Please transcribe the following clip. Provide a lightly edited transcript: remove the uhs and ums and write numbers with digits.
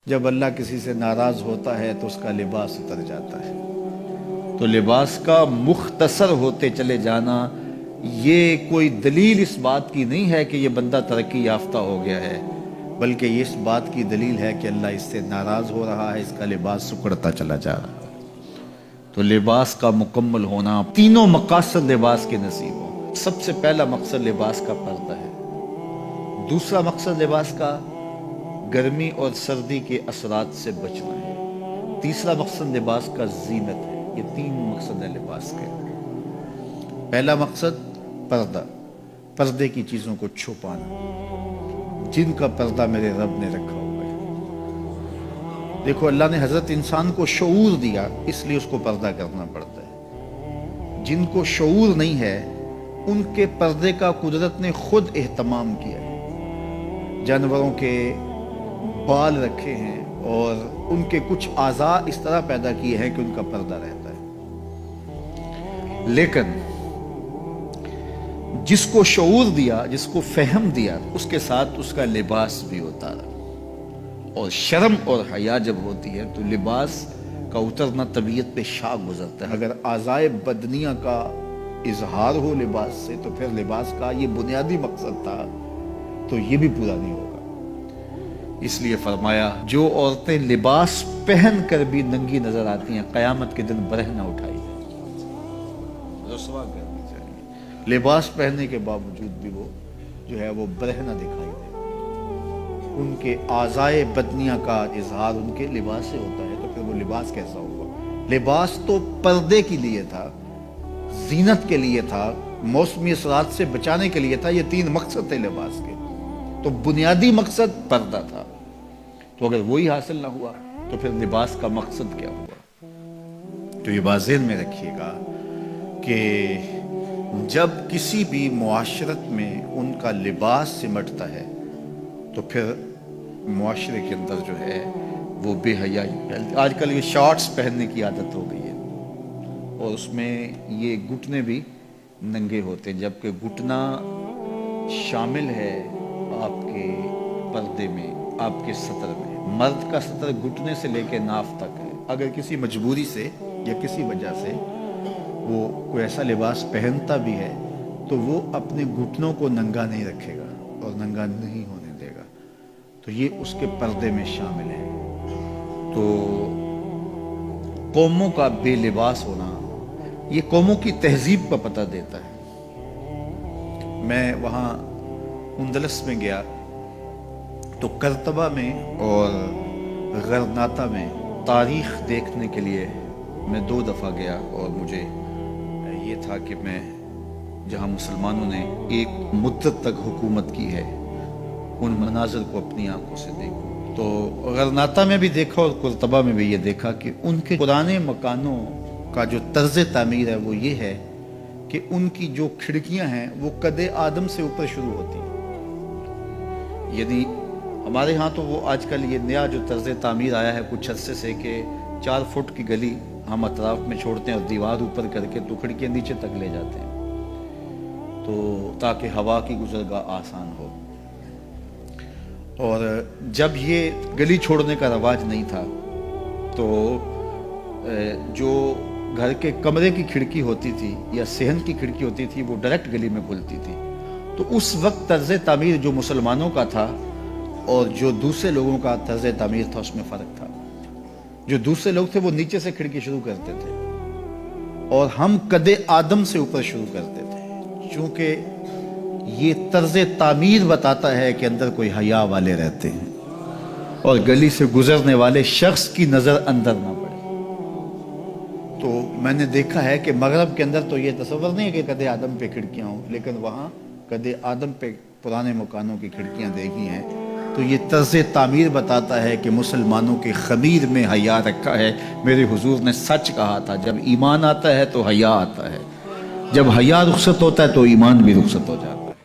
جب اللہ کسی سے ناراض ہوتا ہے تو اس کا لباس اتر جاتا ہے۔ تو لباس کا مختصر ہوتے چلے جانا یہ کوئی دلیل اس بات کی نہیں ہے کہ یہ بندہ ترقی یافتہ ہو گیا ہے، بلکہ یہ اس بات کی دلیل ہے کہ اللہ اس سے ناراض ہو رہا ہے، اس کا لباس سکڑتا چلا جا رہا ہے۔ تو لباس کا مکمل ہونا، تینوں مقاصد لباس کے نصیب ہو۔ سب سے پہلا مقصد لباس کا پردہ ہے، دوسرا مقصد لباس کا گرمی اور سردی کے اثرات سے بچنا ہے، تیسرا مقصد لباس کا زینت ہے۔ یہ تین مقصد ہے لباس کے۔ پہلا مقصد پردہ، پردے کی چیزوں کو چھپانا، جن کا پردہ میرے رب نے رکھا ہوا ہے۔ دیکھو، اللہ نے حضرت انسان کو شعور دیا، اس لیے اس کو پردہ کرنا پڑتا ہے۔ جن کو شعور نہیں ہے ان کے پردے کا قدرت نے خود اہتمام کیا ہے۔ جانوروں کے بال رکھے ہیں اور ان کے کچھ اعضاء اس طرح پیدا کیے ہیں کہ ان کا پردہ رہتا ہے۔ لیکن جس کو شعور دیا، جس کو فہم دیا، اس کے ساتھ اس کا لباس بھی اتارا۔ اور شرم اور حیا جب ہوتی ہے تو لباس کا اترنا طبیعت پہ شاہ گزرتا ہے۔ اگر اعضائے بدنیہ کا اظہار ہو لباس سے تو پھر لباس کا یہ بنیادی مقصد تھا تو یہ بھی پورا نہیں ہوگا۔ اس لیے فرمایا، جو عورتیں لباس پہن کر بھی ننگی نظر آتی ہیں، قیامت کے دن برہ نہ اٹھائی رسوا کرنی چاہیے۔ لباس پہننے کے باوجود بھی وہ جو ہے وہ برہ نہ دکھائی دے۔ ان کے اعضائے بدنیہ کا اظہار ان کے لباس سے ہوتا ہے، تو پھر وہ لباس کیسا ہوگا؟ لباس تو پردے کے لیے تھا، زینت کے لیے تھا، موسمی اثرات سے بچانے کے لیے تھا۔ یہ تین مقصد تھے لباس کے، تو بنیادی مقصد پردہ تھا۔ تو اگر وہی حاصل نہ ہوا تو پھر لباس کا مقصد کیا ہوا؟ تو یہ بات ذہن میں رکھیے گا کہ جب کسی بھی معاشرت میں ان کا لباس سمٹتا ہے تو پھر معاشرے کے اندر جو ہے وہ بے حیائی۔ آج کل یہ شارٹس پہننے کی عادت ہو گئی ہے اور اس میں یہ گھٹنے بھی ننگے ہوتے ہیں، جبکہ گھٹنا شامل ہے آپ کے پردے میں، آپ کے سطر میں۔ مرد کا سطر گھٹنے سے لے کے ناف تک ہے۔ اگر کسی مجبوری سے یا کسی وجہ سے وہ کوئی ایسا لباس پہنتا بھی ہے تو وہ اپنے گھٹنوں کو ننگا نہیں رکھے گا اور ننگا نہیں ہونے دے گا، تو یہ اس کے پردے میں شامل ہے۔ تو قوموں کا بے لباس ہونا یہ قوموں کی تہذیب کا پتہ دیتا ہے۔ میں وہاں اندلس میں گیا تو کرتبہ میں اور غرناطہ میں تاریخ دیکھنے کے لیے میں 2 دفعہ گیا، اور مجھے یہ تھا کہ میں جہاں مسلمانوں نے ایک مدت تک حکومت کی ہے ان مناظر کو اپنی آنکھوں سے دیکھوں۔ تو غرناطہ میں بھی دیکھا اور کرتبہ میں بھی یہ دیکھا کہ ان کے پرانے مکانوں کا جو طرز تعمیر ہے وہ یہ ہے کہ ان کی جو کھڑکیاں ہیں وہ قد آدم سے اوپر شروع ہوتی ہیں۔ یعنی ہمارے ہاں تو وہ آج کل یہ نیا جو طرز تعمیر آیا ہے کچھ عرصے سے کہ 4 فٹ کی گلی ہم اطراف میں چھوڑتے ہیں اور دیوار اوپر کر کے تو کھڑکیاں نیچے تک لے جاتے ہیں، تو تاکہ ہوا کی گزرگاہ آسان ہو۔ اور جب یہ گلی چھوڑنے کا رواج نہیں تھا تو جو گھر کے کمرے کی کھڑکی ہوتی تھی یا صحن کی کھڑکی ہوتی تھی وہ ڈائریکٹ گلی میں کھلتی تھی۔ تو اس وقت طرز تعمیر جو مسلمانوں کا تھا اور جو دوسرے لوگوں کا طرز تعمیر تھا اس میں فرق تھا۔ جو دوسرے لوگ تھے وہ نیچے سے کھڑکی شروع کرتے تھے اور ہم قد آدم سے اوپر شروع کرتے تھے، چونکہ یہ طرز تعمیر بتاتا ہے کہ اندر کوئی حیا والے رہتے ہیں اور گلی سے گزرنے والے شخص کی نظر اندر نہ پڑے۔ تو میں نے دیکھا ہے کہ مغرب کے اندر تو یہ تصور نہیں ہے کہ قد آدم پہ کھڑکیاں ہوں، لیکن وہاں قد آدم پہ پرانے مکانوں کی کھڑکیاں دیکھی ہیں۔ تو یہ طرز تعمیر بتاتا ہے کہ مسلمانوں کے خمیر میں حیا رکھا ہے۔ میرے حضور نے سچ کہا تھا، جب ایمان آتا ہے تو حیا آتا ہے، جب حیا رخصت ہوتا ہے تو ایمان بھی رخصت ہو جاتا ہے۔